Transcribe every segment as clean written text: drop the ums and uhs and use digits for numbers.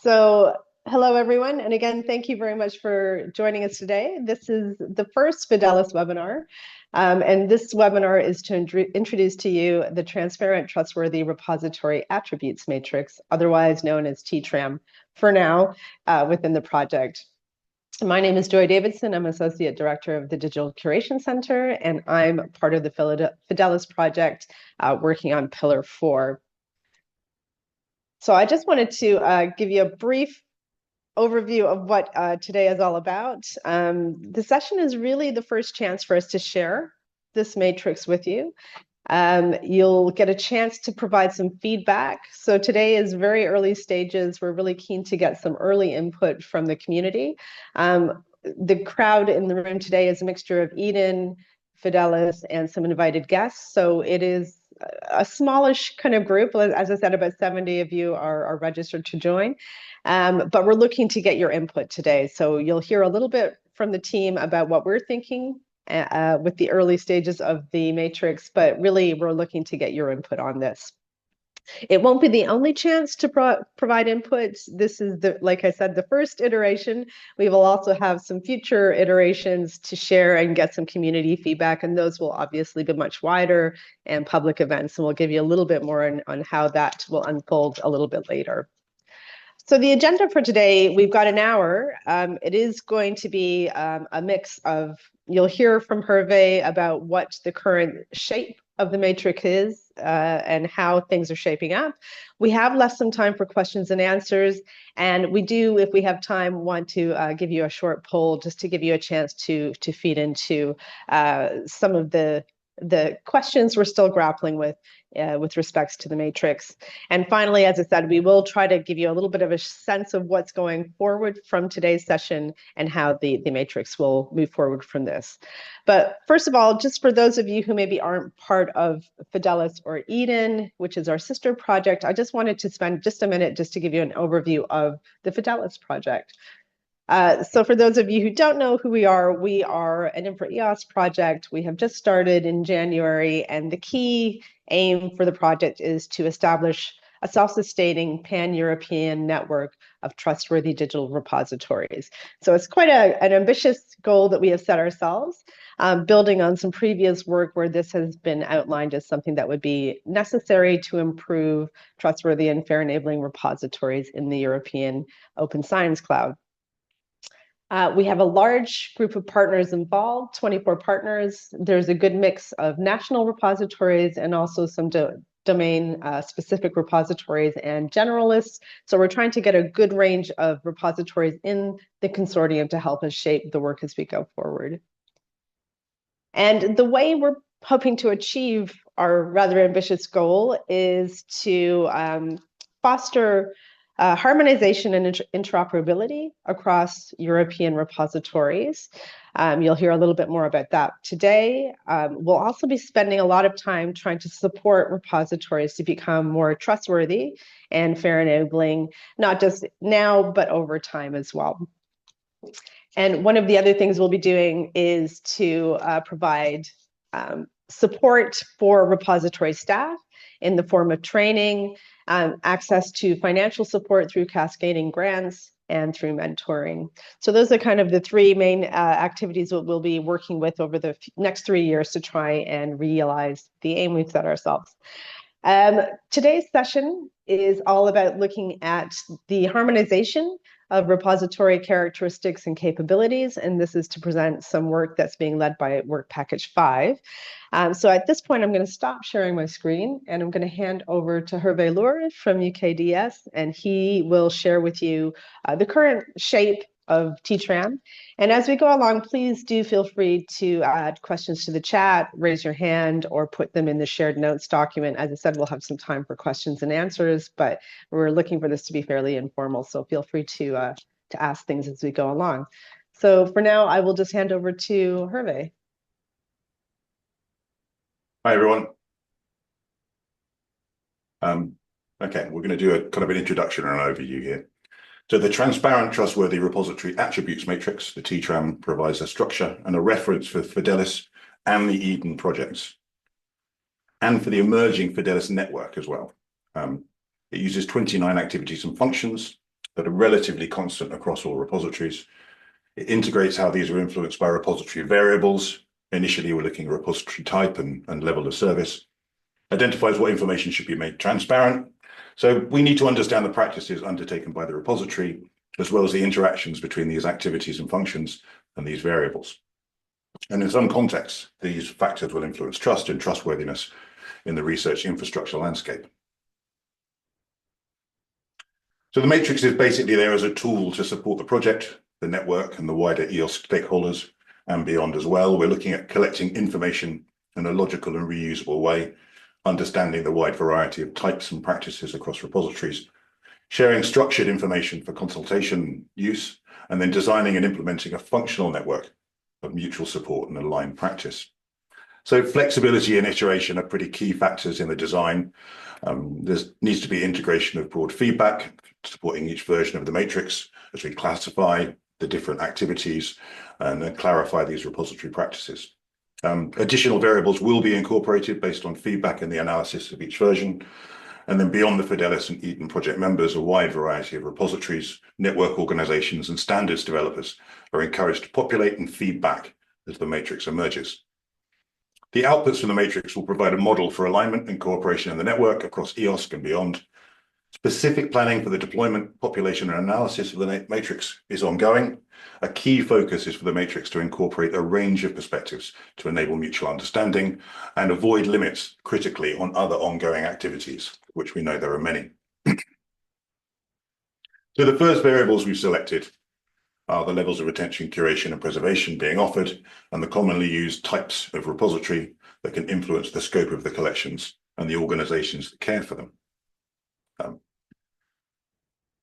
So, hello everyone, and again, thank you very much for joining us today. This is the first FIDELIS webinar, and this webinar is to introduce to you the Transparent Trustworthy Repository Attributes Matrix, otherwise known as TTRAM for now, within the project. My name is Joy Davidson. I'm Associate Director of the Digital Curation Center, and I'm part of the FIDELIS project working on Pillar 4. So I just wanted to give you a brief overview of what today is all about. The session is really the first chance for us to share this matrix with you. You'll get a chance to provide some feedback. So today is very early stages. We're really keen to get some early input from the community. The crowd in the room today is a mixture of EDEN, FIDELIS, and some invited guests. So it is a smallish kind of group. As I said, about 70 of you are registered to join. But we're looking to get your input today. So you'll hear a little bit from the team about what we're thinking with the early stages of the matrix, but really we're looking to get your input on this. It won't be the only chance to provide input. This is, like I said, the first iteration. We will also have some future iterations to share and get some community feedback, and those will obviously be much wider and public events, and we'll give you a little bit more on how that will unfold a little bit later. So the agenda for today, we've got an hour. It is going to be a mix of, you'll hear from Hervé about what the current shape of the matrix is and how things are shaping up. We have left some time for questions and answers, and we do, if we have time, want to give you a short poll just to give you a chance to feed into some of the questions we're still grappling with respects to the matrix. And finally, as I said, we will try to give you a little bit of a sense of what's going forward from today's session and how the matrix will move forward from this. But first of all, just for those of you who maybe aren't part of FIDELIS or EDEN, which is our sister project, I just wanted to spend just a minute just to give you an overview of the FIDELIS project. So for those of you who don't know who we are an infra-EOS project. We have just started in January, and the key aim for the project is to establish a self-sustaining pan-European network of trustworthy digital repositories. So it's quite an ambitious goal that we have set ourselves, building on some previous work where this has been outlined as something that would be necessary to improve trustworthy and fair enabling repositories in the European Open Science Cloud. We have a large group of partners involved, 24 partners. There's a good mix of national repositories and also some domain-specific repositories and generalists. So we're trying to get a good range of repositories in the consortium to help us shape the work as we go forward. And the way we're hoping to achieve our rather ambitious goal is to foster harmonization and interoperability across European repositories. You'll hear a little bit more about that today. We'll also be spending a lot of time trying to support repositories to become more trustworthy and fair enabling, not just now, but over time as well. And one of the other things we'll be doing is to provide support for repository staff in the form of training, access to financial support through cascading grants, and through mentoring. So those are kind of the three main activities that we'll be working with over the next 3 years to try and realize the aim we've set ourselves. Today's session is all about looking at the harmonization of repository characteristics and capabilities, and this is to present some work that's being led by Work Package 5. So at this point, I'm going to stop sharing my screen, and I'm going to hand over to Hervé Lourdes from UKDS, and he will share with you the current shape of TTRAM. And as we go along, please do feel free to add questions to the chat, raise your hand, or put them in the shared notes document. As I said, we'll have some time for questions and answers, but we're looking for this to be fairly informal, so feel free to ask things as we go along. So for now, I will just hand over to Hervé. Hi, everyone. Okay, we're going to do a kind of an introduction and an overview here. So the Transparent Trustworthy Repository Attributes Matrix, the TTRAM, provides a structure and a reference for FIDELIS and the EDEN projects, and for the emerging FIDELIS Network as well. It uses 29 activities and functions that are relatively constant across all repositories. It integrates how these are influenced by repository variables. Initially, we're looking at repository type and level of service. Identifies what information should be made transparent. So we need to understand the practices undertaken by the repository, as well as the interactions between these activities and functions and these variables. And in some contexts, these factors will influence trust and trustworthiness in the research infrastructure landscape. So the matrix is basically there as a tool to support the project, the network, and the wider EOSC stakeholders and beyond as well. We're looking at collecting information in a logical and reusable way, understanding the wide variety of types and practices across repositories, sharing structured information for consultation use, and then designing and implementing a functional network of mutual support and aligned practice. So flexibility and iteration are pretty key factors in the design. There needs to be integration of broad feedback, supporting each version of the matrix as we classify the different activities and then clarify these repository practices. Additional variables will be incorporated based on feedback in the analysis of each version. And then beyond the FIDELIS and EDEN project members, a wide variety of repositories, network organizations, and standards developers are encouraged to populate and feedback as the matrix emerges. The outputs from the matrix will provide a model for alignment and cooperation in the network across EOSC and beyond. Specific planning for the deployment, population, and analysis of the matrix is ongoing. A key focus is for the matrix to incorporate a range of perspectives to enable mutual understanding and avoid limits critically on other ongoing activities, which we know there are many. So the first variables we've selected are the levels of retention, curation, and preservation being offered, and the commonly used types of repository that can influence the scope of the collections and the organizations that care for them.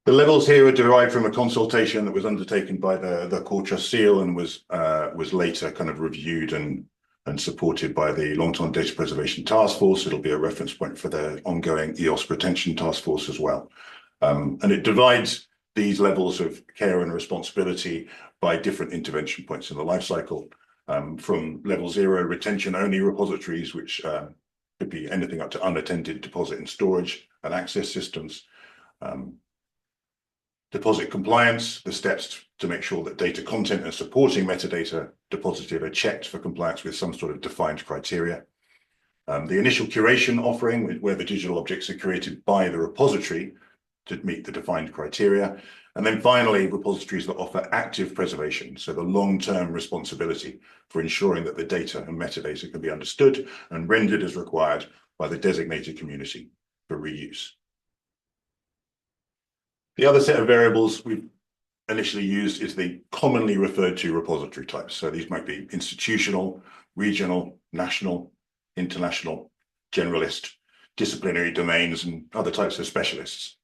The levels here are derived from a consultation that was undertaken by the core trust seal and was later kind of reviewed and supported by the Long-Term Data Preservation Task Force. It'll be a reference point for the ongoing EOSC Retention Task Force as well. And it divides these levels of care and responsibility by different intervention points in the life cycle, from level 0 retention only repositories, which could be anything up to unattended deposit and storage and access systems. Deposit compliance, the steps to make sure that data content and supporting metadata deposited are checked for compliance with some sort of defined criteria. The initial curation offering, where the digital objects are created by the repository to meet the defined criteria. And then finally, repositories that offer active preservation, so the long-term responsibility for ensuring that the data and metadata can be understood and rendered as required by the designated community for reuse. The other set of variables we've initially used is the commonly referred to repository types. So these might be institutional, regional, national, international, generalist, disciplinary domains, and other types of specialists.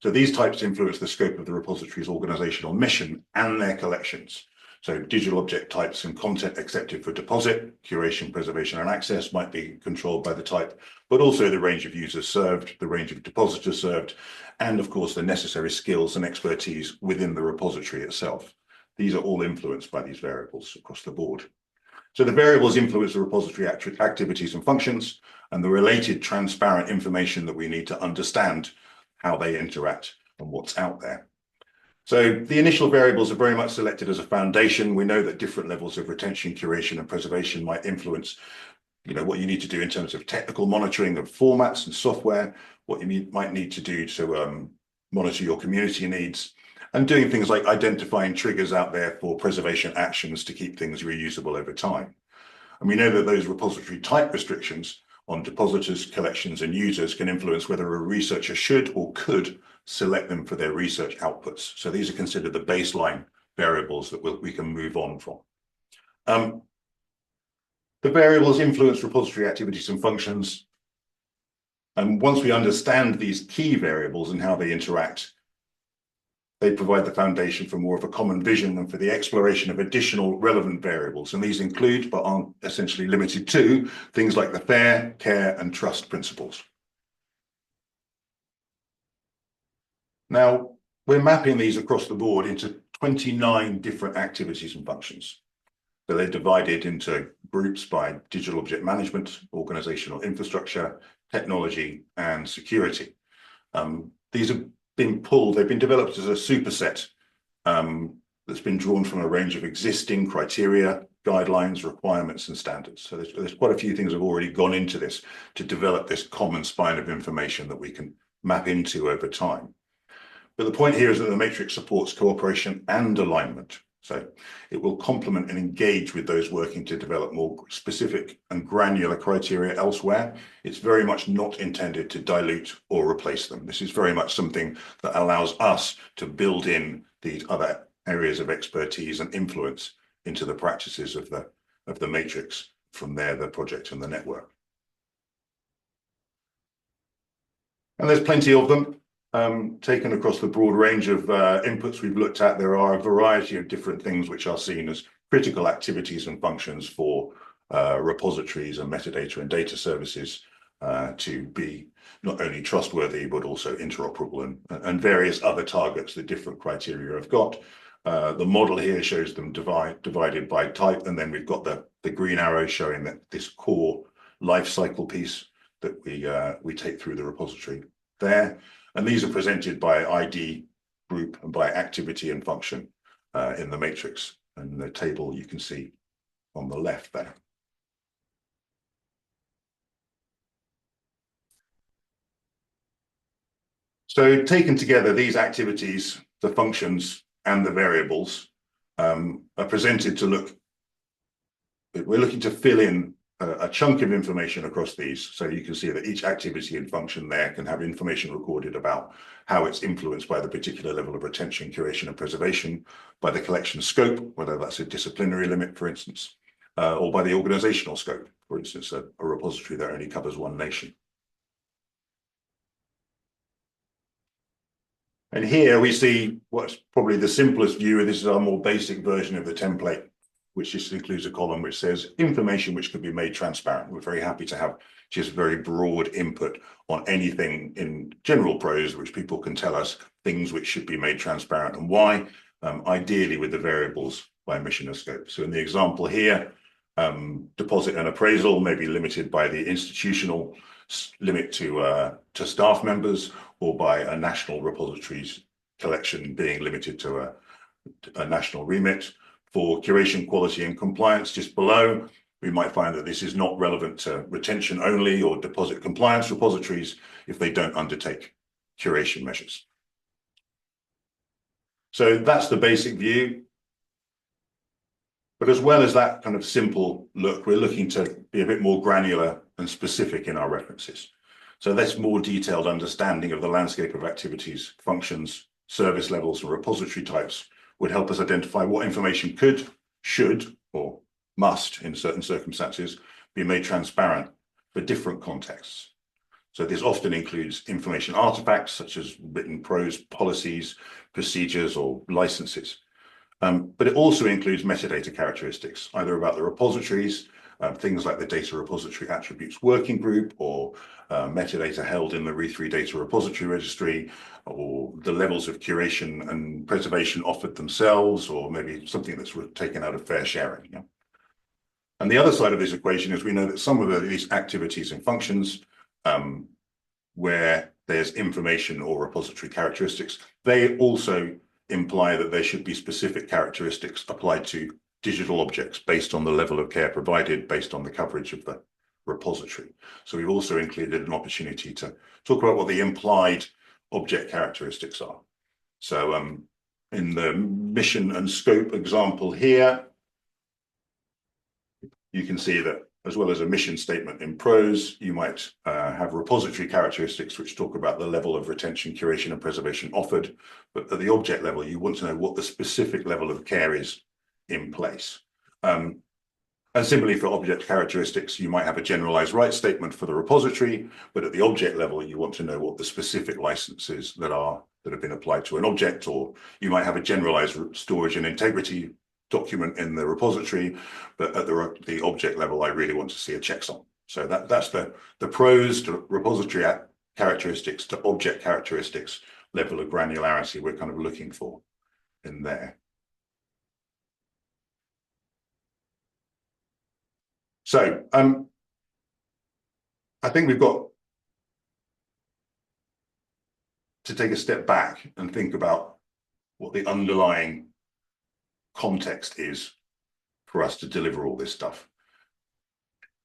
So these types influence the scope of the repository's organizational mission and their collections. So digital object types and content accepted for deposit, curation, preservation, and access might be controlled by the type, but also the range of users served, the range of depositors served, and of course the necessary skills and expertise within the repository itself. These are all influenced by these variables across the board. So the variables influence the repository activities and functions, and the related transparent information that we need to understand how they interact and what's out there. So the initial variables are very much selected as a foundation. We know that different levels of retention, curation, and preservation might influence, what you need to do in terms of technical monitoring of formats and software, what you might need to do to monitor your community needs, and doing things like identifying triggers out there for preservation actions to keep things reusable over time. And we know that those repository type restrictions on depositors, collections, and users can influence whether a researcher should or could select them for their research outputs. So these are considered the baseline variables that we can move on from. The variables influence repository activities and functions. And once we understand these key variables and how they interact, they provide the foundation for more of a common vision and for the exploration of additional relevant variables. And these include, but aren't essentially limited to, things like the fair, care, and trust principles. Now, we're mapping these across the board into 29 different activities and functions. So they're divided into groups by digital object management, organizational infrastructure, technology, and security. These are been pulled, they've been developed as a superset that's been drawn from a range of existing criteria, guidelines, requirements, and standards. So there's quite a few things that have already gone into this to develop this common spine of information that we can map into over time. But the point here is that the matrix supports cooperation and alignment. So it will complement and engage with those working to develop more specific and granular criteria elsewhere. It's very much not intended to dilute or replace them. This is very much something that allows us to build in these other areas of expertise and influence into the practices of the matrix, from there the project and the network. And there's plenty of them. Taken across the broad range of inputs we've looked at, there are a variety of different things which are seen as critical activities and functions for repositories and metadata and data services to be not only trustworthy, but also interoperable, and various other targets that different criteria have got. The model here shows them divided by type, and then we've got the green arrow showing that this core life cycle piece that we take through the repository there. And these are presented by ID group and by activity and function in the matrix, and the table you can see on the left there. So taken together, these activities, the functions and the variables are presented to look, we're looking to fill in a chunk of information across these. So you can see that each activity and function there can have information recorded about how it's influenced by the particular level of retention, curation, and preservation, by the collection scope, whether that's a disciplinary limit, for instance, or by the organizational scope, for instance, a repository that only covers one nation. And here we see what's probably the simplest view. This is our more basic version of the template, which just includes a column which says information which could be made transparent. We're very happy to have just very broad input on anything in general prose, which people can tell us things which should be made transparent and why, ideally with the variables by mission and scope. So in the example here, deposit and appraisal may be limited by the institutional limit to staff members, or by a national repositories collection being limited to a national remit. For curation, quality, and compliance, just below, we might find that this is not relevant to retention only or deposit compliance repositories if they don't undertake curation measures. So that's the basic view. But as well as that kind of simple look, we're looking to be a bit more granular and specific in our references. So this more detailed understanding of the landscape of activities, functions, service levels, and repository types would help us identify what information could, should, or must, in certain circumstances, be made transparent for different contexts. So this often includes information artifacts, such as written prose policies, procedures, or licenses. But it also includes metadata characteristics, either about the repositories, things like the data repository attributes working group, or metadata held in the re3 data repository registry, or the levels of curation and preservation offered themselves, or maybe something that's taken out of fair sharing. Yeah? And the other side of this equation is we know that some of these activities and functions where there's information or repository characteristics, they also imply that there should be specific characteristics applied to digital objects based on the level of care provided, based on the coverage of the repository. So we've also included an opportunity to talk about what the implied object characteristics are. So in the mission and scope example here, you can see that as well as a mission statement in prose, you might have repository characteristics which talk about the level of retention, curation, and preservation offered. But at the object level, you want to know what the specific level of care is in place. And similarly for object characteristics, you might have a generalized rights statement for the repository, but at the object level, you want to know what the specific licenses that have been applied to an object, or you might have a generalized storage and integrity document in the repository, but at the object level, I really want to see a checksum. So that's the prose to repository characteristics to object characteristics level of granularity we're kind of looking for in there. So, I think we've got, to take a step back and think about what the underlying context is for us to deliver all this stuff.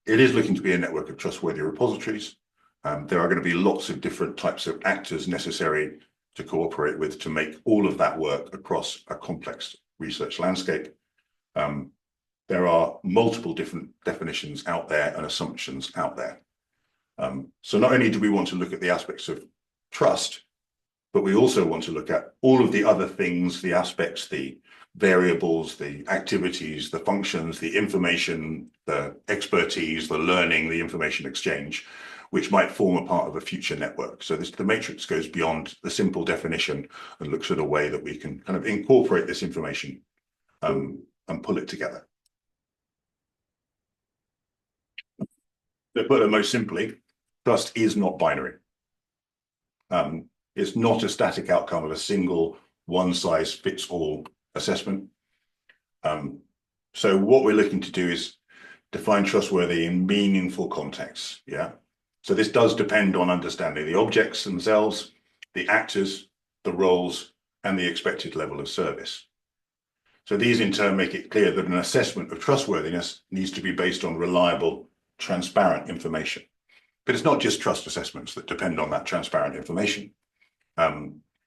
It is looking to be a network of trustworthy repositories. There are going to be lots of different types of actors necessary to cooperate with to make all of that work across a complex research landscape. There are multiple different definitions out there and assumptions out there. So not only do we want to look at the aspects of trust, but we also want to look at all of the other things, the aspects, the variables, the activities, the functions, the information, the expertise, the learning, the information exchange, which might form a part of a future network. So the matrix goes beyond the simple definition and looks at a way that we can kind of incorporate this information and pull it together. To put it most simply, trust is not binary. It's not a static outcome of a single one-size-fits-all assessment. So what we're looking to do is define trustworthy in meaningful contexts. Yeah. So this does depend on understanding the objects themselves, the actors, the roles, and the expected level of service. So these in turn make it clear that an assessment of trustworthiness needs to be based on reliable, transparent information. But it's not just trust assessments that depend on that transparent information.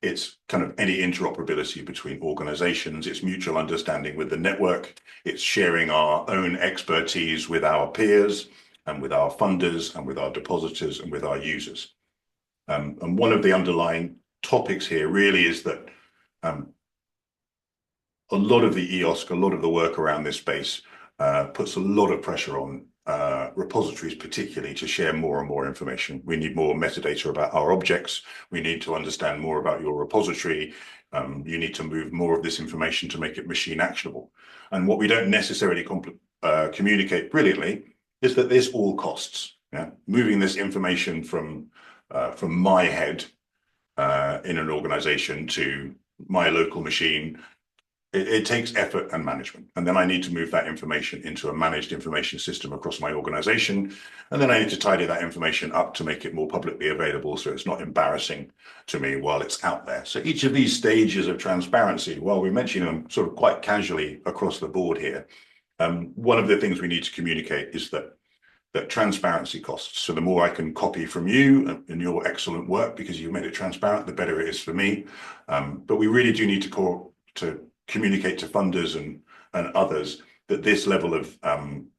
It's kind of any interoperability between organizations, it's mutual understanding with the network, it's sharing our own expertise with our peers and with our funders and with our depositors and with our users. And one of the underlying topics here really is that a lot of the EOSC, a lot of the work around this space puts a lot of pressure on repositories particularly to share more and more information. We need more metadata about our objects. We need to understand more about your repository. You need to move more of this information to make it machine actionable. And what we don't necessarily communicate brilliantly is that this all costs. Yeah? Moving this information from my head in an organization to my local machine, it takes effort and management. And then I need to move that information into a managed information system across my organization. And then I need to tidy that information up to make it more publicly available so it's not embarrassing to me while it's out there. So each of these stages of transparency, while we're mentioning them sort of quite casually across the board here, one of the things we need to communicate is that transparency costs. So the more I can copy from you and your excellent work because you've made it transparent, the better it is for me. But we really do need to communicate to funders and others that this level of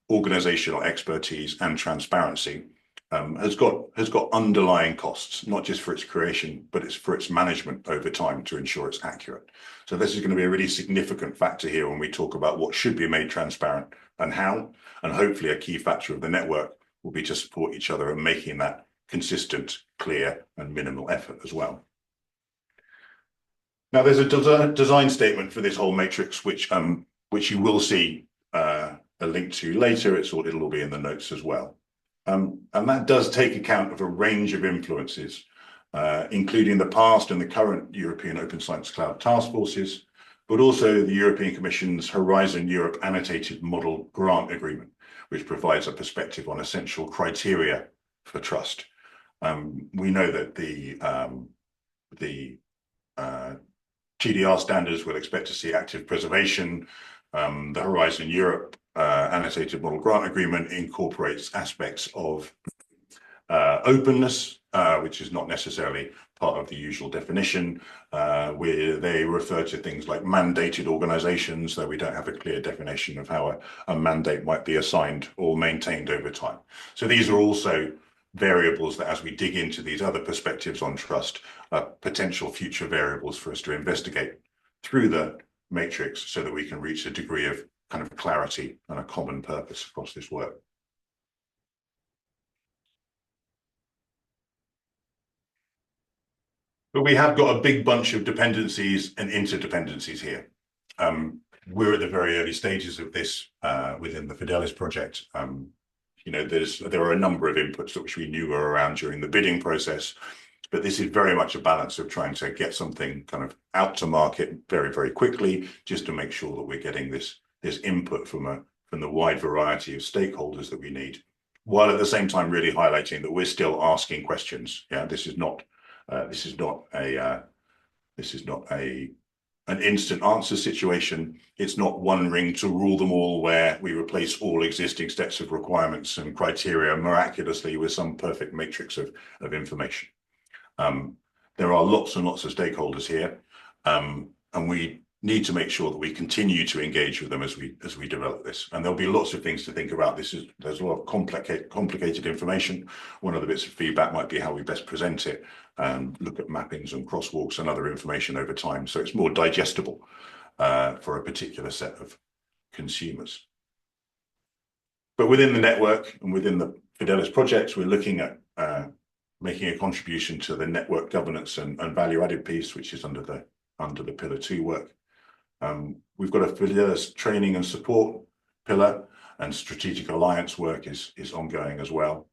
organizational expertise and transparency has got underlying costs, not just for its creation, but it's for its management over time to ensure it's accurate. So this is going to be a really significant factor here when we talk about what should be made transparent and how, and hopefully a key factor of the network will be to support each other and making that consistent, clear, and minimal effort as well. Now, there's a design statement for this whole matrix, which you will see a link to later. It'll all be in the notes as well. And that does take account of a range of influences, including the past and the current European Open Science Cloud task forces, but also the European Commission's Horizon Europe Annotated Model Grant Agreement, which provides a perspective on essential criteria for trust. We know that the GDR standards will expect to see active preservation. The Horizon Europe Annotated Model Grant Agreement incorporates aspects of openness, which is not necessarily part of the usual definition, where they refer to things like mandated organizations, though we don't have a clear definition of how a mandate might be assigned or maintained over time. So these are also variables that, as we dig into these other perspectives on trust, potential future variables for us to investigate through the matrix so that we can reach a degree of kind of clarity and a common purpose across this work. But we have got a big bunch of dependencies and interdependencies here. We're at the very early stages of this within the FIDELIS project. You know, there are a number of inputs which we knew were around during the bidding process, but this is very much a balance of trying to get something kind of out to market very, very quickly, just to make sure that we're getting this input from the wide variety of stakeholders that we need, while at the same time really highlighting that we're still asking questions. Yeah, this is not This is not an instant answer situation. It's not one ring to rule them all, where we replace all existing sets of requirements and criteria miraculously with some perfect matrix of information. There are lots and lots of stakeholders here, and we need to make sure that we continue to engage with them as we develop this. And there'll be lots of things to think about. There's a lot of complicated information. One of the bits of feedback might be how we best present it, and look at mappings and crosswalks and other information over time, so it's more digestible for a particular set of consumers. But within the network and within the FIDELIS projects, we're looking at making a contribution to the network governance and value-added piece, which is under the Pillar 2 work. We've got a FIDELIS training and support pillar, and strategic alliance work is ongoing as well.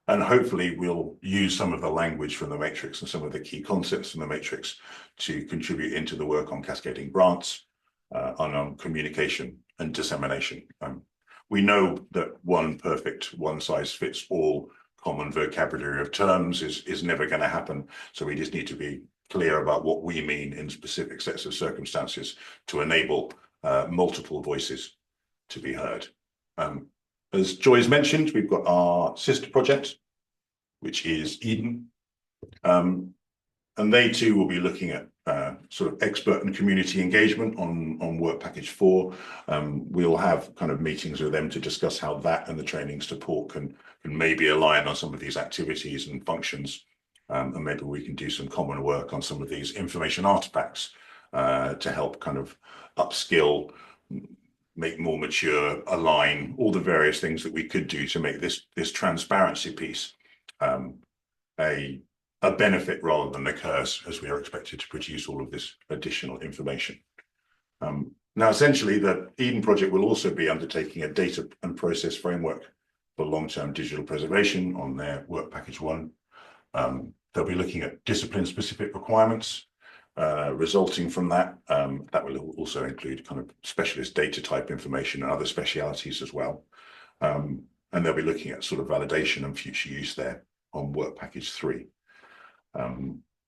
And hopefully we'll use some of the language from the matrix and some of the key concepts from the matrix to contribute into the work on cascading grants, on communication and dissemination. We know that one perfect one-size-fits-all common vocabulary of terms is never going to happen. So we just need to be clear about what we mean in specific sets of circumstances to enable multiple voices to be heard. As Joy's mentioned, we've got our sister project, which is EDEN, and they too will be looking at sort of expert and community engagement on work package 4. We'll have kind of meetings with them to discuss how that and the training support can maybe align on some of these activities and functions, and maybe we can do some common work on some of these information artifacts to help kind of upskill, make more mature, align, all the various things that we could do to make this transparency piece a benefit rather than a curse, as we are expected to produce all of this additional information. Now, essentially, the EDEN project will also be undertaking a data and process framework for long-term digital preservation on their work package 1. They'll be looking at discipline-specific requirements resulting from that. That will also include kind of specialist data type information and other specialities as well. And they'll be looking at sort of validation and future use there on work package 3.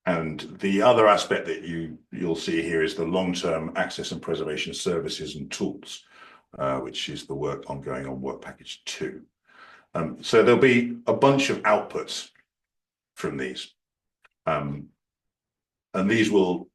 And the other aspect that you'll see here is the long-term access and preservation services and tools, which is the work ongoing on work package 2. So there'll be a bunch of outputs from these. And these will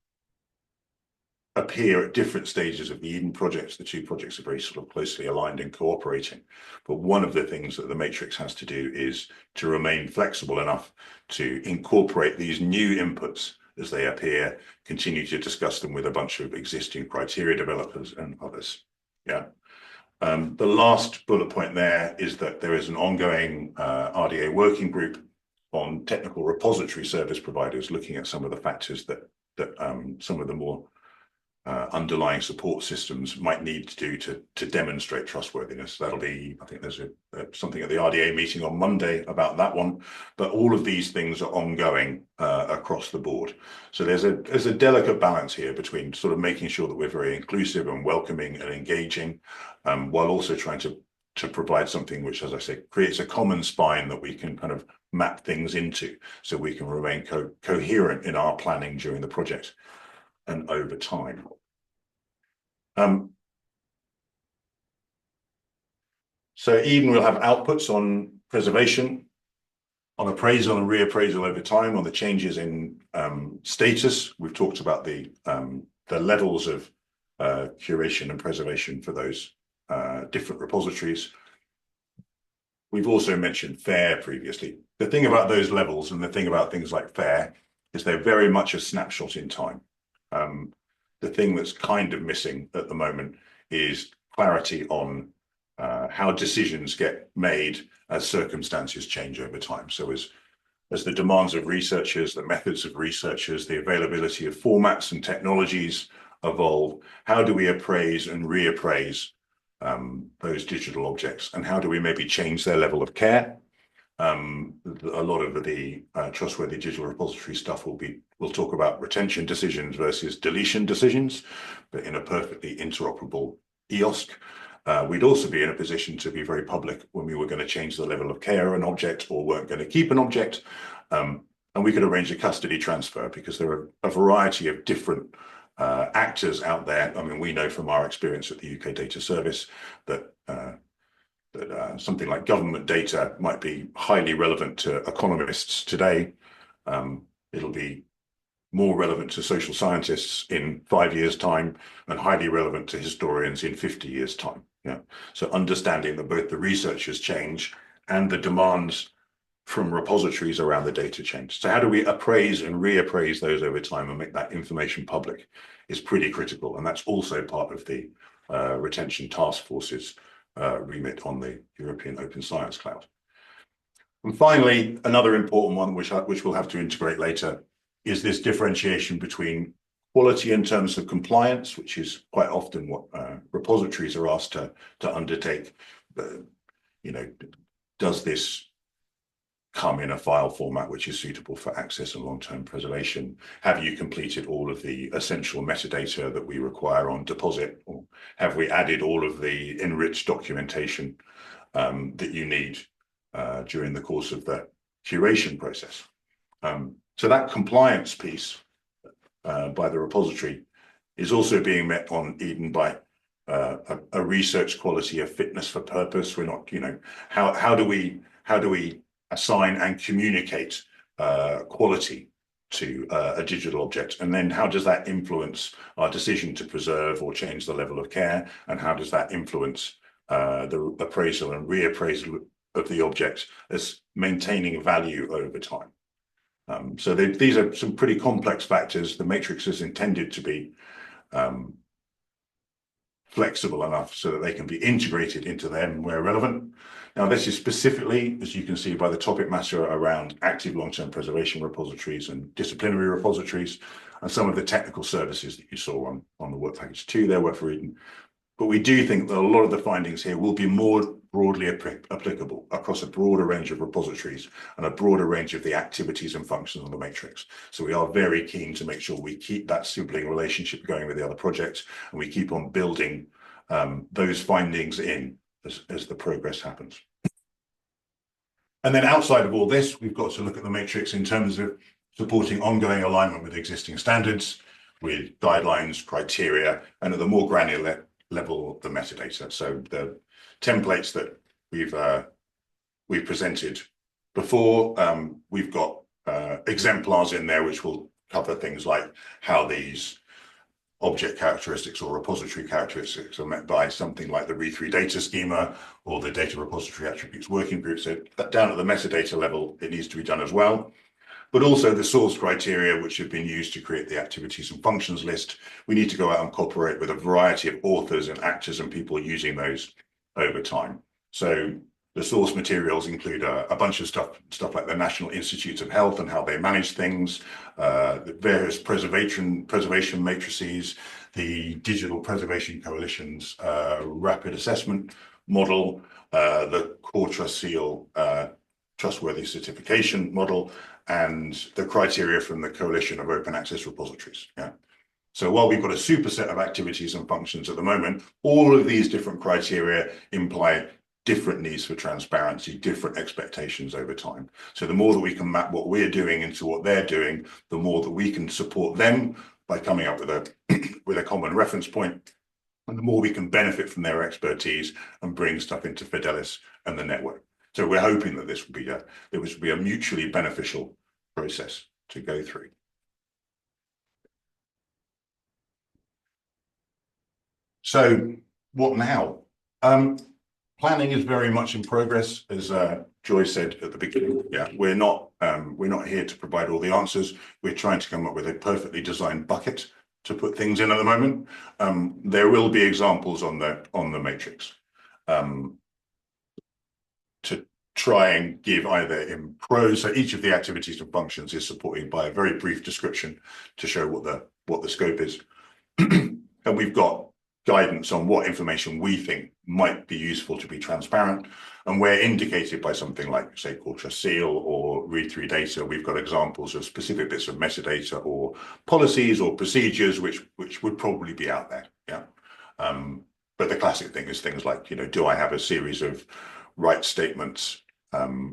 appear at different stages of the EDEN projects. The 2 projects are very sort of closely aligned and cooperating. But one of the things that the matrix has to do is to remain flexible enough to incorporate these new inputs as they appear, continue to discuss them with a bunch of existing criteria developers and others. Yeah. The last bullet point there is that there is an ongoing RDA working group on technical repository service providers, looking at some of the factors that some of the more underlying support systems might need to do to demonstrate trustworthiness. That'll be, I think there's something at the RDA meeting on Monday about that one, but all of these things are ongoing across the board. So there's a delicate balance here between sort of making sure that we're very inclusive and welcoming and engaging, while also trying to provide something which, as I say, creates a common spine that we can kind of map things into, so we can remain coherent in our planning during the project and over time. So EDEN will have outputs on preservation, on appraisal and reappraisal over time, on the changes in status. We've talked about the levels of curation and preservation for those different repositories. We've also mentioned FAIR previously. The thing about those levels and the thing about things like FAIR is they're very much a snapshot in time. The thing that's kind of missing at the moment is clarity on how decisions get made as circumstances change over time. So as the demands of researchers, the methods of researchers, the availability of formats and technologies evolve, how do we appraise and reappraise those digital objects, and how do we maybe change their level of care? A lot of the trustworthy digital repository stuff we'll talk about retention decisions versus deletion decisions, but in a perfectly interoperable EOSC. We'd also be in a position to be very public when we were going to change the level of care of an object or weren't going to keep an object. and we could arrange a custody transfer because there are a variety of different actors out there. I mean, we know from our experience at the UK Data Service that something like government data might be highly relevant to economists today. It'll be more relevant to social scientists in 5 years' time and highly relevant to historians in 50 years' time. Yeah. So understanding that both the researchers change and the demands from repositories around the data change. So how do we appraise and reappraise those over time and make that information public is pretty critical. And that's also part of the retention task force's remit on the European Open Science Cloud. And finally, another important one, which we'll have to integrate later, is this differentiation between quality in terms of compliance, which is quite often what repositories are asked to undertake. You know, does this come in a file format which is suitable for access and long-term preservation? Have you completed all of the essential metadata that we require on deposit? Or have we added all of the enriched documentation that you need during the course of the curation process? So that compliance piece by the repository is also being met on EDEN by a research quality of fitness for purpose. We're not, you know, how do we assign and communicate quality to a digital object, and then how does that influence our decision to preserve or change the level of care, and how does that influence the appraisal and reappraisal of the object as maintaining value over time? So these are some pretty complex factors. The matrix is intended to be flexible enough so that they can be integrated into them where relevant. Now, this is specifically, as you can see by the topic matter, around active long-term preservation repositories and disciplinary repositories, and some of the technical services that you saw on the work package 2 there were for EDEN. But we do think that a lot of the findings here will be more broadly applicable across a broader range of repositories and a broader range of the activities and functions of the matrix. So we are very keen to make sure we keep that sibling relationship going with the other projects, and we keep on building those findings in as the progress happens. And then outside of all this, we've got to look at the matrix in terms of supporting ongoing alignment with existing standards, with guidelines, criteria, and at the more granular level, the metadata. So the templates that we've presented before, we've got exemplars in there which will cover things like how these object characteristics or repository characteristics are met by something like the re3 data schema or the data repository attributes working group. So that down at the metadata level, it needs to be done as well. But also the source criteria which have been used to create the activities and functions list. We need to go out and cooperate with a variety of authors and actors and people using those over time. So the source materials include a bunch of stuff like the National Institutes of Health and how they manage things, the various preservation matrices, the Digital Preservation Coalition's rapid assessment model, the Core Trust Seal Trustworthy certification model, and the criteria from the Coalition of Open Access Repositories. Yeah. So while we've got a superset of activities and functions at the moment, all of these different criteria imply different needs for transparency, different expectations over time. So the more that we can map what we're doing into what they're doing, the more that we can support them by coming up with a common reference point, and the more we can benefit from their expertise and bring stuff into FIDELIS and the network. So we're hoping that this will be a mutually beneficial process to go through. So what now? Planning is very much in progress, as Joy said at the beginning. Yeah, we're not here to provide all the answers. We're trying to come up with a perfectly designed bucket to put things in at the moment. There will be examples on the matrix to try and give either in prose. So each of the activities and functions is supported by a very brief description to show what the scope is, and we've got guidance on what information we think might be useful to be transparent, and where indicated by something like, say, Core Trust Seal or re3 data, we've got examples of specific bits of metadata or policies or procedures which would probably be out there. Yeah, but the classic thing is things like, you know, do I have a series of rights statements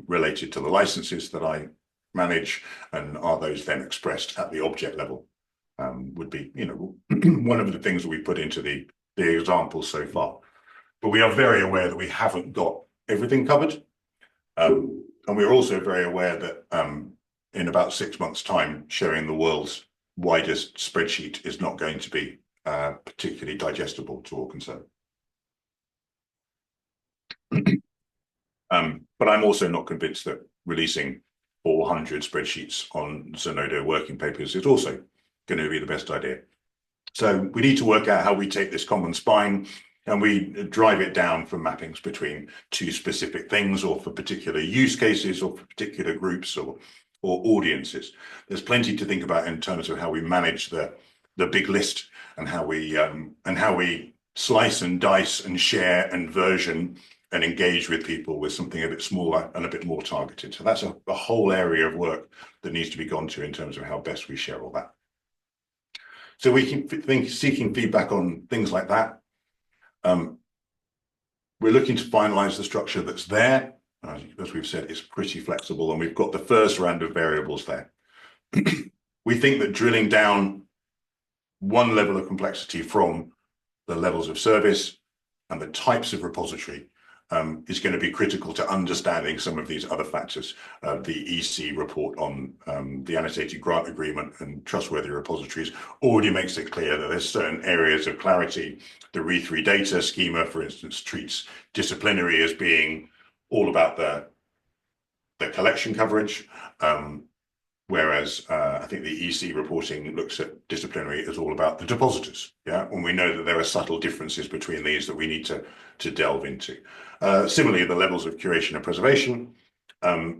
related to the licenses that I manage, and are those then expressed at the object level? Would be, one of the things that we put into the examples so far. But we are very aware that we haven't got everything covered. And we're also very aware that in about 6 months' time, sharing the world's widest spreadsheet is not going to be particularly digestible to all concerned. But I'm also not convinced that releasing 400 spreadsheets on Zenodo working papers is also going to be the best idea. So we need to work out how we take this common spine and we drive it down from mappings between two specific things, or for particular use cases, or for particular groups or audiences. There's plenty to think about in terms of how we manage the big list, and how we slice and dice and share and version and engage with people with something a bit smaller and a bit more targeted. So that's a whole area of work that needs to be gone to in terms of how best we share all that. So we can seeking feedback on things like that. We're looking to finalize the structure that's there. As we've said, it's pretty flexible, and we've got the first round of variables there. We think that drilling down one level of complexity from the levels of service and the types of repository is going to be critical to understanding some of these other factors. The EC report on the annotated grant agreement and trustworthy repositories already makes it clear that there's certain areas of clarity. The re3 data schema, for instance, treats disciplinary as being all about the collection coverage, whereas I think the EC reporting looks at disciplinary as all about the depositors. Yeah, and we know that there are subtle differences between these that we need to delve into. Similarly, the levels of curation and preservation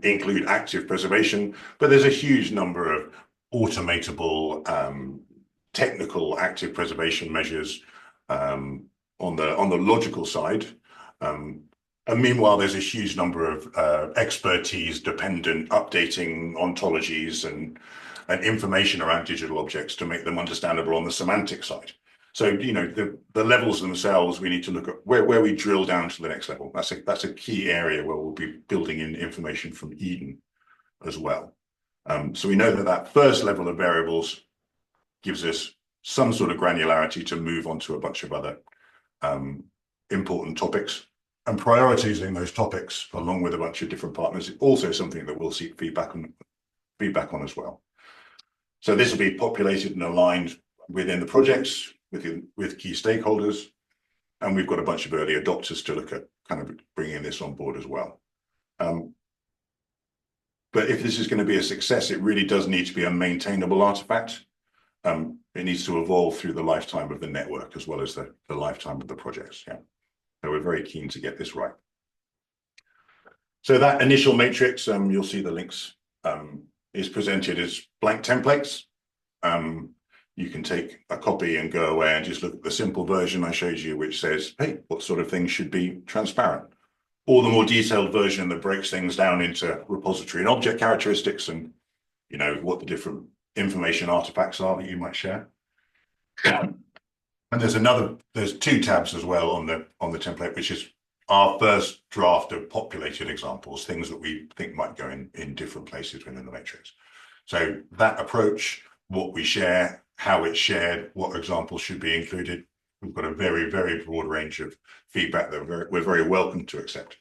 include active preservation, but there's a huge number of automatable technical active preservation measures on the logical side. And meanwhile, there's a huge number of expertise-dependent updating ontologies and information around digital objects to make them understandable on the semantic side. So, the levels themselves, we need to look at where we drill down to the next level. That's a key area where we'll be building in information from EDEN as well. So we know that first level of variables gives us some sort of granularity to move on to a bunch of other important topics. And prioritizing those topics along with a bunch of different partners is also something that we'll seek feedback on as well. So this will be populated and aligned within the projects with key stakeholders, and we've got a bunch of early adopters to look at kind of bringing this on board as well. But if this is going to be a success, it really does need to be a maintainable artifact. It needs to evolve through the lifetime of the network as well as the lifetime of the projects. Yeah. So we're very keen to get this right. So that initial matrix, you'll see the links, is presented as blank templates. You can take a copy and go away and just look at the simple version I showed you, which says, hey, what sort of things should be transparent? Or the more detailed version that breaks things down into repository and object characteristics and, what the different information artifacts are that you might share. And there's two tabs as well on the template, which is our first draft of populated examples, things that we think might go in different places within the matrix. So that approach, what we share, how it's shared, what examples should be included. We've got a very, very broad range of feedback that we're very welcome to accept.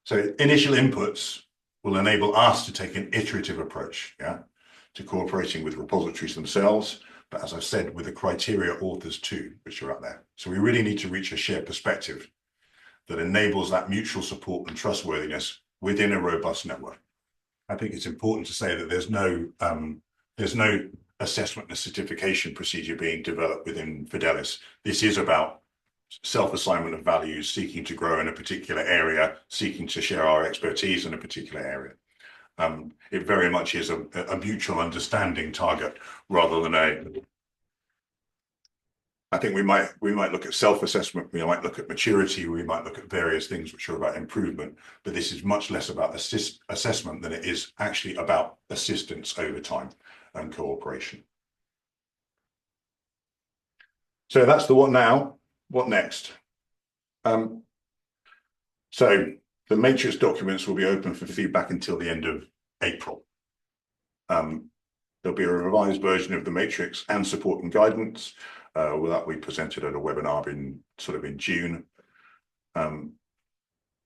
So initial inputs will enable us to take an iterative approach, to cooperating with repositories themselves, but as I've said, with the criteria authors too, which are up there. So we really need to reach a shared perspective that enables that mutual support and trustworthiness within a robust network. I think it's important to say that there's no assessment and certification procedure being developed within FIDELIS. This is about self-assignment of values, seeking to grow in a particular area, seeking to share our expertise in a particular area. It very much is a mutual understanding target rather than I think we might look at self-assessment, we might look at maturity, we might look at various things which are about improvement, but this is much less about assessment than it is actually about assistance over time and cooperation. So that's the what now, what next? So the matrix documents will be open for feedback until the end of April. There'll be a revised version of the matrix and support and guidance. That we presented at a webinar in June. And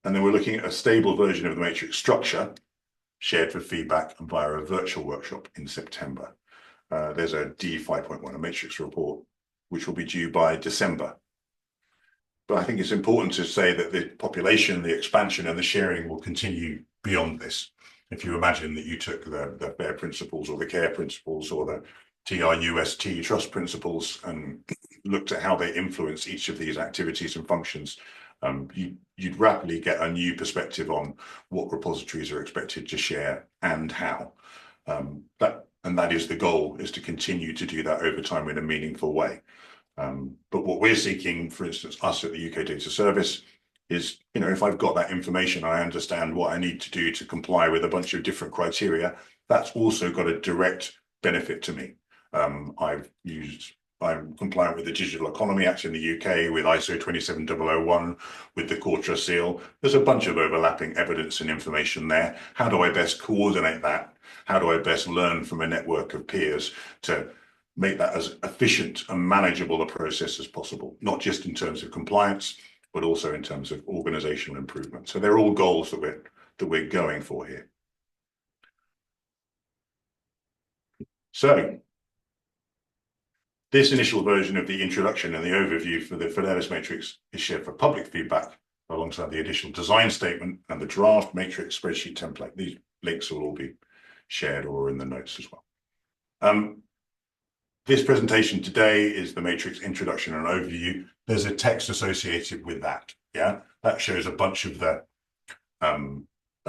then we're looking at a stable version of the matrix structure shared for feedback and via a virtual workshop in September. There's a D5.1, a matrix report, which will be due by December. But I think it's important to say that the population, the expansion and the sharing will continue beyond this. If you imagine that you took the FAIR principles or the CARE principles or the TRUST trust principles and looked at how they influence each of these activities and functions, you'd rapidly get a new perspective on what repositories are expected to share and how. That is the goal, is to continue to do that over time in a meaningful way. But what we're seeking, for instance, us at the UK Data Service, is, if I've got that information, I understand what I need to do to comply with a bunch of different criteria, that's also got a direct benefit to me. I'm compliant with the Digital Economy Act in the UK, with ISO 27001, with the Quartra seal. There's a bunch of overlapping evidence and information there. How do I best coordinate that? How do I best learn from a network of peers to make that as efficient and manageable a process as possible, not just in terms of compliance, but also in terms of organizational improvement. So they're all goals that we're going for here. So this initial version of the introduction and the overview for the FIDELIS matrix is shared for public feedback alongside the additional design statement and the draft matrix spreadsheet template. These links will all be shared or in the notes as well. This presentation today is the matrix introduction and overview. There's a text associated with that. Yeah, that shows a bunch of the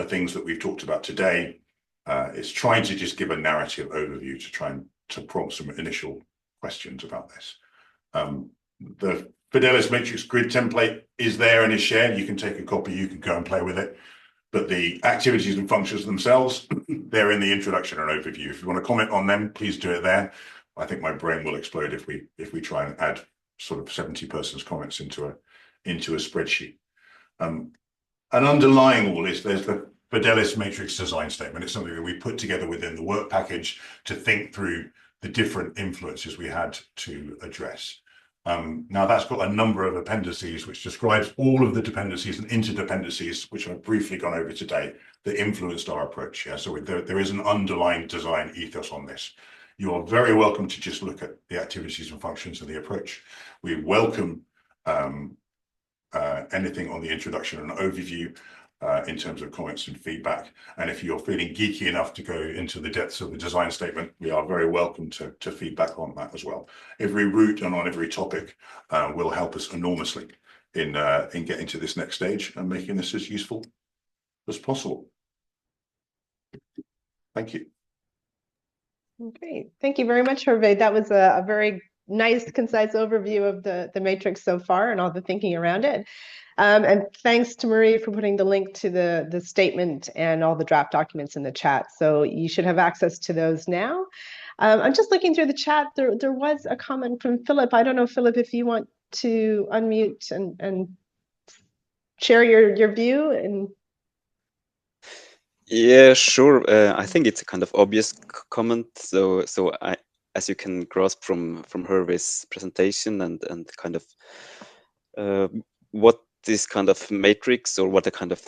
things that we've talked about today. It's trying to just give a narrative overview to try and prompt some initial questions about this. The FIDELIS matrix grid template is there and is shared. You can take a copy, you can go and play with it. But the activities and functions themselves, they're in the introduction and overview. If you want to comment on them, please do it there. I think my brain will explode if we try and add sort of 70 persons' comments into a spreadsheet. And underlying all this, there's the FIDELIS matrix design statement. It's something that we put together within the work package to think through the different influences we had to address. Now that's got a number of appendices which describes all of the dependencies and interdependencies, which I've briefly gone over today, that influenced our approach. Yeah, so there is an underlying design ethos on this. You are very welcome to just look at the activities and functions and the approach. We welcome anything on the introduction and overview in terms of comments and feedback. And if you're feeling geeky enough to go into the depths of the design statement, we are very welcome to feedback on that as well. Every route and on every topic will help us enormously in getting to this next stage and making this as useful as possible. Thank you. Great. Thank you very much, Hervé. That was a very nice, concise overview of the matrix so far and all the thinking around it. And thanks to Marie for putting the link to the statement and all the draft documents in the chat. So you should have access to those now. I'm just looking through the chat. There was a comment from Philip. I don't know, Philip, if you want to unmute and share your view. And yeah, sure. I think it's a kind of obvious comment. So as you can grasp from Hervé's presentation and kind of what this kind of matrix or what a kind of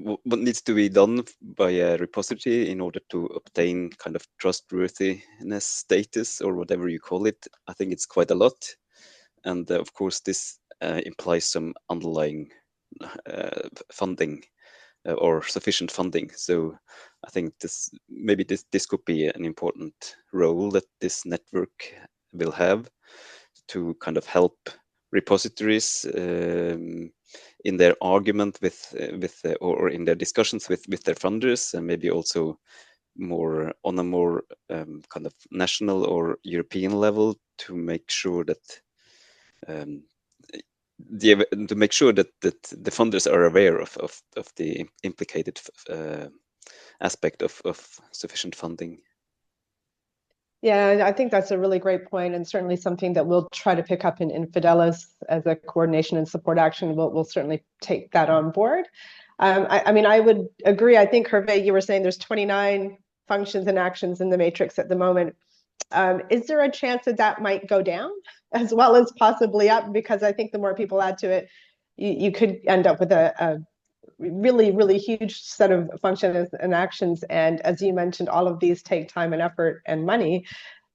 what needs to be done by a repository in order to obtain kind of trustworthiness status or whatever you call it, I think it's quite a lot. And of course, this implies some underlying funding. Or sufficient funding. So I think this could be an important role that this network will have to kind of help repositories in their argument or in their discussions with their funders, and maybe also more on a more kind of national or European level to make sure that to make sure that the funders are aware of the implicated aspect of sufficient funding. Yeah, I think that's a really great point, and certainly something that we'll try to pick up in FIDELIS as a coordination and support action. We'll certainly take that on board. I mean, I would agree. I think, Hervé, you were saying there's 29 functions and actions in the matrix at the moment. Is there a chance that that might go down as well as possibly up? Because I think the more people add to it, you could end up with a really, really huge set of functions and actions. And as you mentioned, all of these take time and effort and money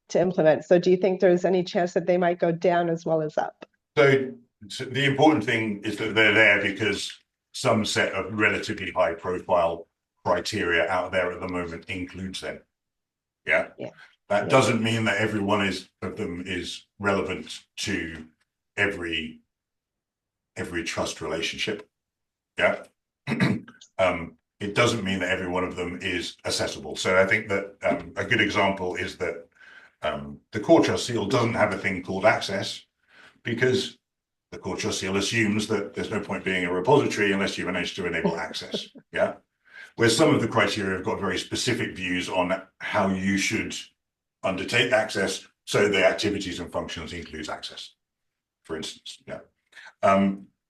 to implement. So do you think there's any chance that they might go down as well as up? So the important thing is that they're there because some set of relatively high profile criteria out there at the moment includes them. Yeah. That doesn't mean that every one of them is relevant to every trust relationship. Yeah. It doesn't mean that every one of them is accessible. So I think that a good example is that the core trust seal doesn't have a thing called access, because the core trust seal assumes that there's no point being a repository unless you manage to enable access. Yeah. Where some of the criteria have got very specific views on how you should undertake access. So the activities and functions includes access, for instance. Yeah.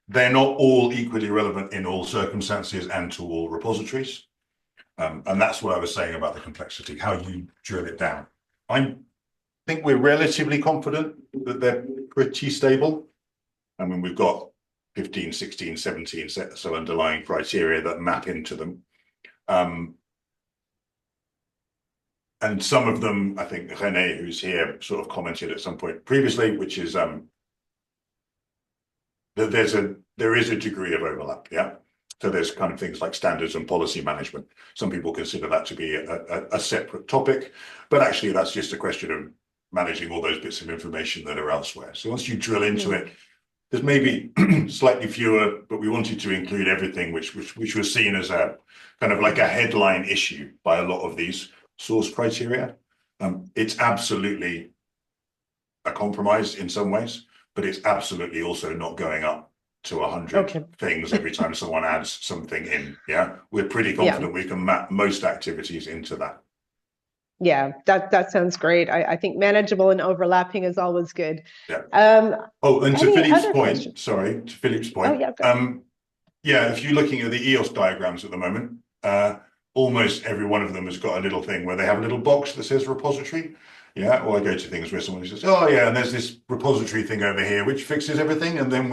They're not all equally relevant in all circumstances and to all repositories. And that's what I was saying about the complexity, how you drill it down. I think we're relatively confident that they're pretty stable. I mean, we've got 15, 16, 17 sets of underlying criteria that map into them. And some of them, I think René, who's here, sort of commented at some point previously, which is that there is a degree of overlap. Yeah. So there's kind of things like standards and policy management. Some people consider that to be a separate topic, but actually that's just a question of managing all those bits of information that are elsewhere. So once you drill into it, there's maybe slightly fewer, but we wanted to include everything, which was seen as a kind of like a headline issue by a lot of these source criteria. It's absolutely a compromise in some ways, but it's absolutely also not going up to 100 things every time someone adds something in. Yeah, we're pretty confident we can map most activities into that. Yeah, that sounds great. I think manageable and overlapping is always good. Yeah. And to Philippe's point, sorry, to Philippe's point. Yeah, if you're looking at the EOS diagrams at the moment, almost every one of them has got a little thing where they have a little box that says repository. Yeah, or I go to things where someone says, oh yeah, and there's this repository thing over here which fixes everything, and then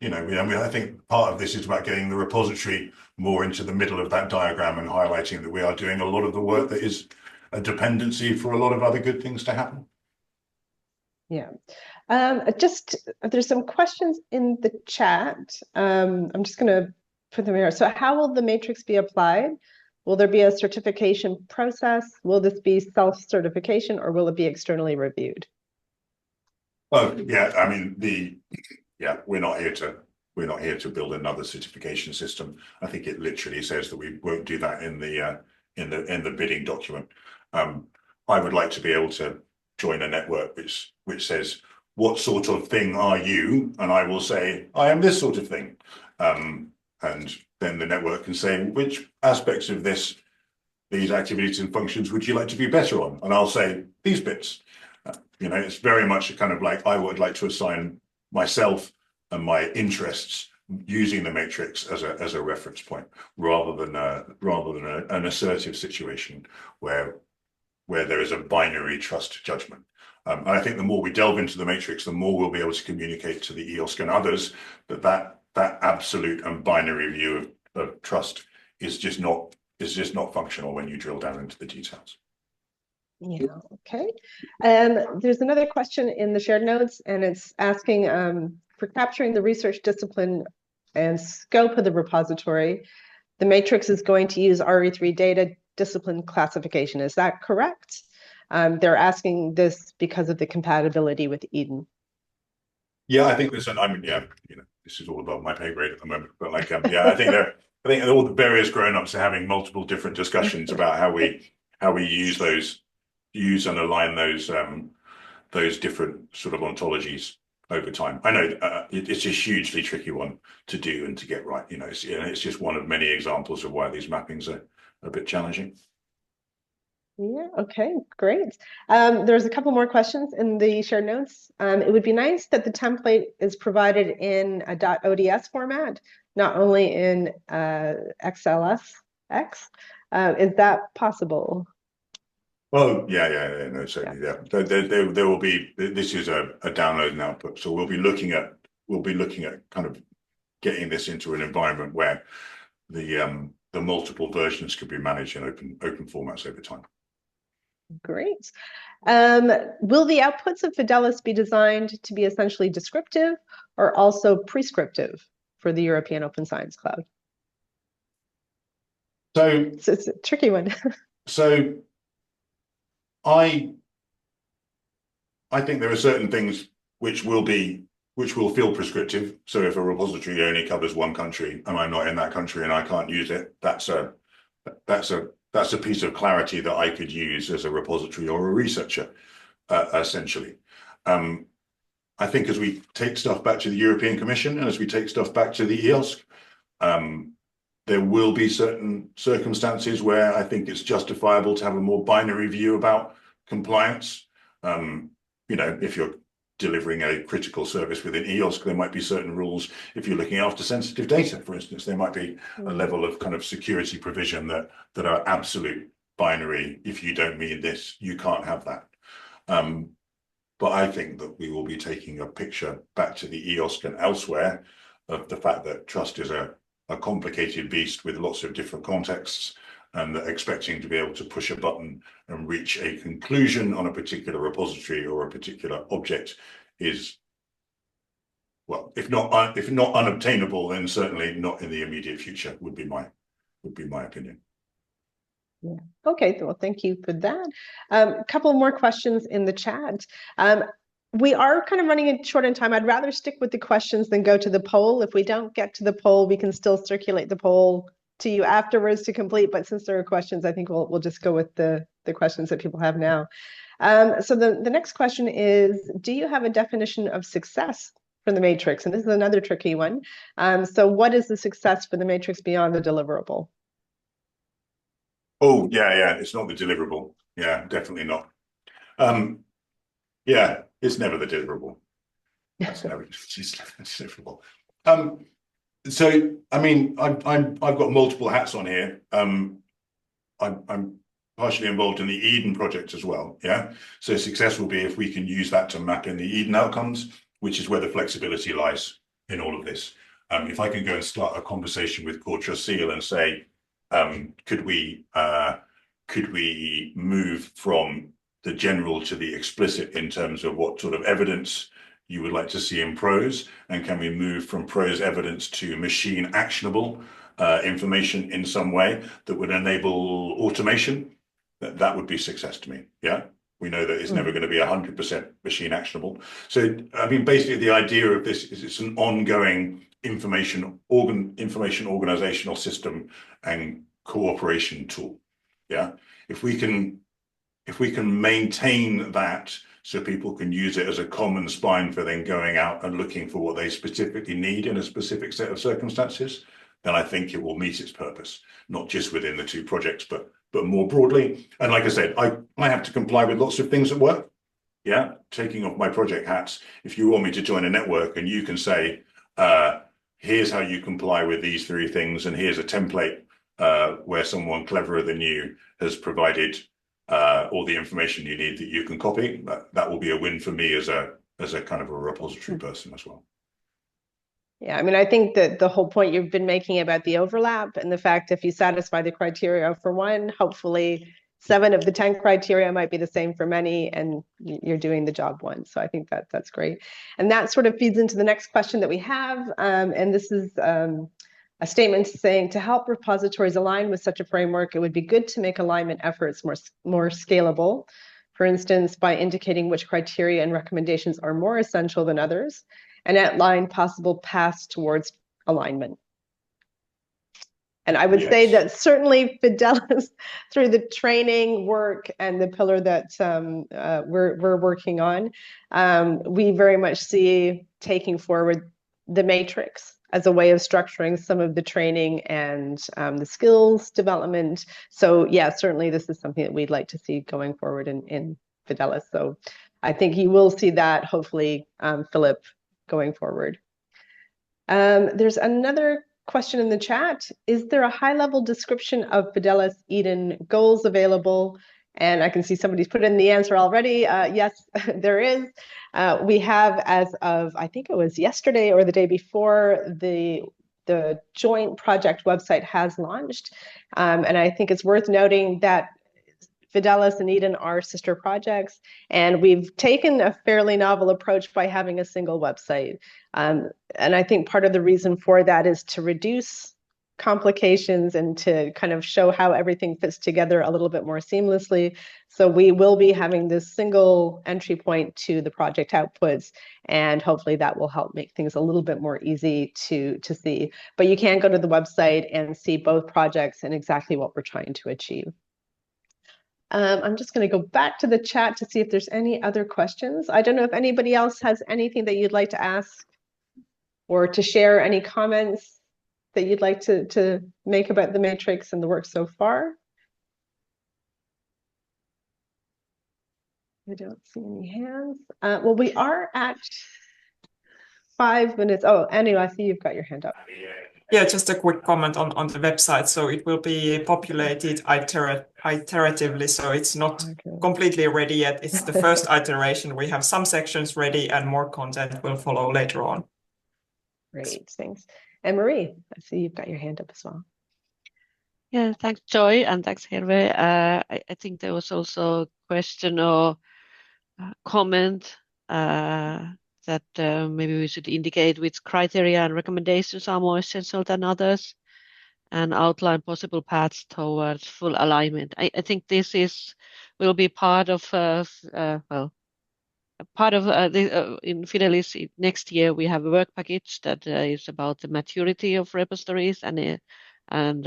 I think part of this is about getting the repository more into the middle of that diagram and highlighting that we are doing a lot of the work that is a dependency for a lot of other good things to happen. Yeah. There's some questions in the chat. I'm just going to put them here. So how will the matrix be applied? Will there be a certification process? Will this be self-certification, or will it be externally reviewed? Well, yeah, I mean, we're not here to build another certification system. I think it literally says that we won't do that in the bidding document. I would like to be able to join a network which says, what sort of thing are you? And I will say, I am this sort of thing. And then the network can say, which aspects of these activities and functions would you like to be better on? And I'll say these bits. It's very much kind of like I would like to assign myself and my interests using the matrix as a reference point, rather than an assertive situation where there is a binary trust judgment. And I think the more we delve into the matrix, the more we'll be able to communicate to the EOSC and others that absolute and binary view of trust is just not functional when you drill down into the details. Yeah, okay. There's another question in the shared notes, and it's asking for capturing the research discipline and scope of the repository, the matrix is going to use RE3 data discipline classification. Is that correct? They're asking this because of the compatibility with EDEN. Yeah, I think this is all above my pay grade at the moment, but I think all the various grown-ups are having multiple different discussions about how we use and align those different sort of ontologies over time. I know it's a hugely tricky one to do and to get right. It's just one of many examples of why these mappings are a bit challenging. Yeah, okay, great. There's a couple more questions in the shared notes. It would be nice that the template is provided in a .ods format, not only in XLSX. Is that possible? Well, yeah, no, certainly, yeah. There will be. This is a download and output, so we'll be looking at kind of getting this into an environment where the multiple versions could be managed in open formats over time. Great. Will the outputs of Fidelis be designed to be essentially descriptive or also prescriptive for the European Open Science Cloud? So it's a tricky one. So I think there are certain things which will feel prescriptive. So if a repository only covers one country and I'm not in that country and I can't use it, that's a piece of clarity that I could use as a repository or a researcher, essentially. I think as we take stuff back to the European Commission and as we take stuff back to the EOSC, there will be certain circumstances where I think it's justifiable to have a more binary view about compliance. If you're delivering a critical service within EOSC, there might be certain rules. If you're looking after sensitive data, for instance, there might be a level of kind of security provision that are absolute binary. If you don't mean this, you can't have that. But I think that we will be taking a picture back to the EOSC and elsewhere of the fact that trust is a complicated beast with lots of different contexts, and that expecting to be able to push a button and reach a conclusion on a particular repository or a particular object is, well, if not unobtainable, then certainly not in the immediate future, would be my opinion. Yeah. Okay, well, thank you for that. A couple more questions in the chat. We are kind of running short on time. I'd rather stick with the questions than go to the poll. If we don't get to the poll, we can still circulate the poll to you afterwards to complete. But since there are questions, I think we'll just go with the questions that people have now. So the next question is, do you have a definition of success for the matrix? And this is another tricky one. So what is the success for the matrix beyond the deliverable? Oh, yeah, it's not the deliverable. Yeah, definitely not. Yeah, it's never the deliverable. It's never deliverable. So I mean, I've got multiple hats on here. I'm partially involved in the EDEN project as well. Yeah. So success will be if we can use that to map in the EDEN outcomes, which is where the flexibility lies in all of this. If I can go and start a conversation with Core Trust Seal and say, could we move from the general to the explicit in terms of what sort of evidence you would like to see in prose, and can we move from prose evidence to machine actionable information in some way that would enable automation? That would be success to me. Yeah, we know that it's never going to be 100% machine actionable. So I mean, basically the idea of this is it's an ongoing information organizational system and cooperation tool. Yeah, if we can maintain that so people can use it as a common spine for then going out and looking for what they specifically need in a specific set of circumstances, then I think it will meet its purpose, not just within the two projects, but more broadly. And like I said, I have to comply with lots of things at work. Yeah, taking off my project hats. If you want me to join a network and you can say, here's how you comply with these three things, and here's a template where someone cleverer than you has provided all the information you need that you can copy, that will be a win for me as a kind of a repository person as well. Yeah, I mean, I think that the whole point you've been making about the overlap and the fact if you satisfy the criteria for one, hopefully 7 of the 10 criteria might be the same for many, and you're doing the job once. So I think that's great. And that sort of feeds into the next question that we have. And this is a statement saying, to help repositories align with such a framework, it would be good to make alignment efforts more scalable. For instance, by indicating which criteria and recommendations are more essential than others, and outline possible paths towards alignment. And I would say that certainly Fidelis, through the training work and the pillar that we're working on, we very much see taking forward the matrix as a way of structuring some of the training and the skills development. So yeah, certainly this is something that we'd like to see going forward in Fidelis. So I think you will see that, hopefully, Philip, going forward. There's another question in the chat. Is there a high-level description of FIDELIS EDEN goals available? And I can see somebody's put in the answer already. Yes, there is. We have, as of, I think it was yesterday or the day before, the joint project website has launched. And I think it's worth noting that FIDELIS and EDEN are sister projects, and we've taken a fairly novel approach by having a single website. And I think part of the reason for that is to reduce complications and to kind of show how everything fits together a little bit more seamlessly. So we will be having this single entry point to the project outputs, and hopefully that will help make things a little bit more easy to see. But you can go to the website and see both projects and exactly what we're trying to achieve. I'm just going to go back to the chat to see if there's any other questions. I don't know if anybody else has anything that you'd like to ask or to share, any comments that you'd like to make about the matrix and the work so far. I don't see any hands. Well, we are at 5 minutes. Oh, anyway, I see you've got your hand up. Yeah, just a quick comment on the website. So it will be populated iteratively, so it's not completely ready yet. It's the first iteration. We have some sections ready and more content will follow later on. Great, thanks. And Marie, I see you've got your hand up as well. Yeah, thanks, Joy, and thanks, Hervé. I think there was also a question or comment that maybe we should indicate which criteria and recommendations are more essential than others and outline possible paths towards full alignment. I think this will be part of, in FIDELIS next year, we have a work package that is about the maturity of repositories and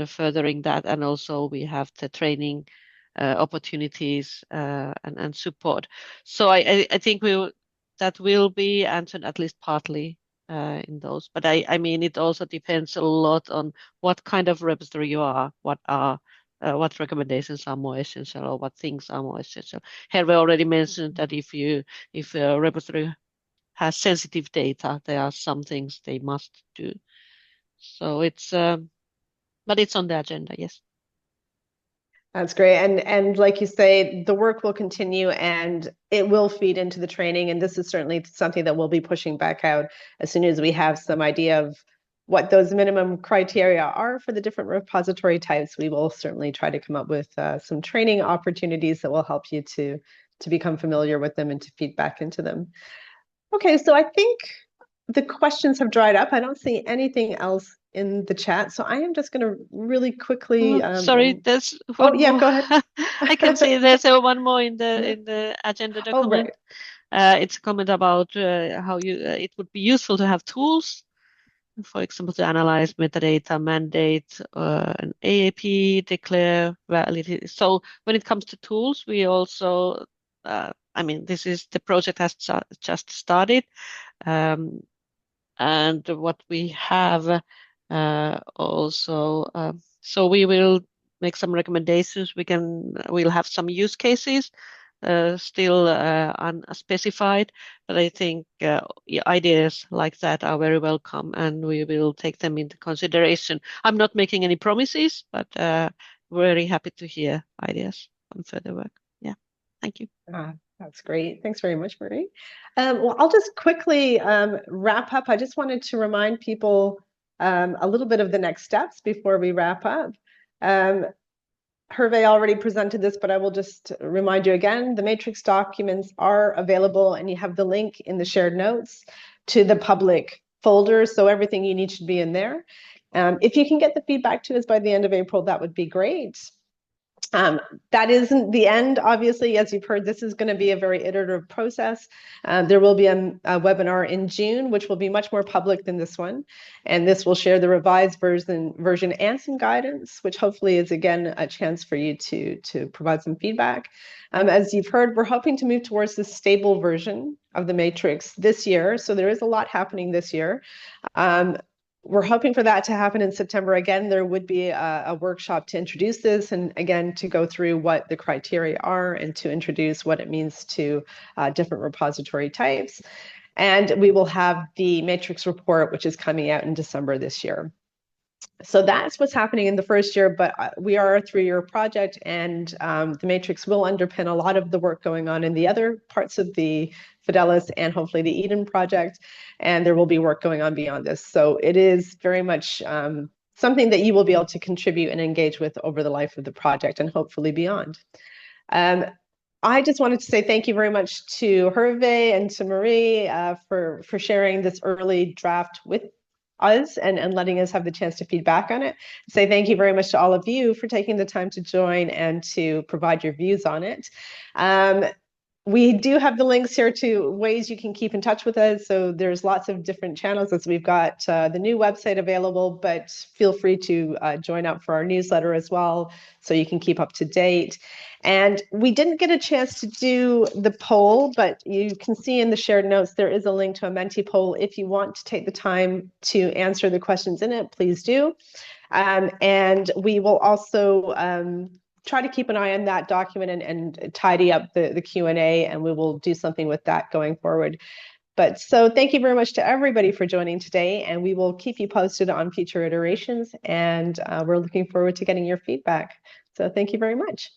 furthering that. And also we have the training opportunities and support. So I think that will be answered at least partly in those. But I mean, it also depends a lot on what kind of repository you are, what recommendations are more essential or what things are more essential. Hervé already mentioned that if a repository has sensitive data, there are some things they must do. So but it's on the agenda, yes. That's great. And like you say, the work will continue and it will feed into the training. And this is certainly something that we'll be pushing back out as soon as we have some idea of what those minimum criteria are for the different repository types. We will certainly try to come up with some training opportunities that will help you to become familiar with them and to feed back into them. Okay, so I think the questions have dried up. I don't see anything else in the chat, so I am just going to really quickly. Sorry, there's one more. Go ahead. I can see there's one more in the agenda document. Right. It's a comment about how it would be useful to have tools, for example, to analyze metadata, mandate, an AAP, declare validity. So when it comes to tools, we also, I mean, the project has just started, and what we have. Also, so we will make some recommendations. We'll have some use cases still unspecified, but I think ideas like that are very welcome and we will take them into consideration. I'm not making any promises, but very happy to hear ideas on further work. Yeah, thank you. That's great. Thanks very much, Marie. Well, I'll just quickly wrap up. I just wanted to remind people a little bit of the next steps before we wrap up. Hervé already presented this, but I will just remind you again, the matrix documents are available and you have the link in the shared notes to the public folder. So everything you need should be in there. If you can get the feedback to us by the end of April, that would be great. That isn't the end, obviously. As you've heard, this is going to be a very iterative process. There will be a webinar in June, which will be much more public than this one. And this will share the revised version and some guidance, which hopefully is, again, a chance for you to provide some feedback. As you've heard, we're hoping to move towards the stable version of the matrix this year. So there is a lot happening this year. We're hoping for that to happen in September. Again, there would be a workshop to introduce this and again, to go through what the criteria are and to introduce what it means to different repository types. And we will have the matrix report, which is coming out in December this year. So that's what's happening in the first year, but we are a 3-year project, and the matrix will underpin a lot of the work going on in the other parts of the FIDELIS and hopefully the EDEN project, and there will be work going on beyond this. So it is very much something that you will be able to contribute and engage with over the life of the project and hopefully beyond. I just wanted to say thank you very much to Hervé and to Marie for sharing this early draft with us and letting us have the chance to feed back on it. Say thank you very much to all of you for taking the time to join and to provide your views on it. We do have the links here to ways you can keep in touch with us. So there's lots of different channels, as we've got the new website available, but feel free to join up for our newsletter as well, so you can keep up to date. And we didn't get a chance to do the poll, but you can see in the shared notes, there is a link to a Menti poll. If you want to take the time to answer the questions in it, please do. And we will also try to keep an eye on that document and tidy up the Q&A, and we will do something with that going forward. But so thank you very much to everybody for joining today, and we will keep you posted on future iterations, and we're looking forward to getting your feedback. So thank you very much.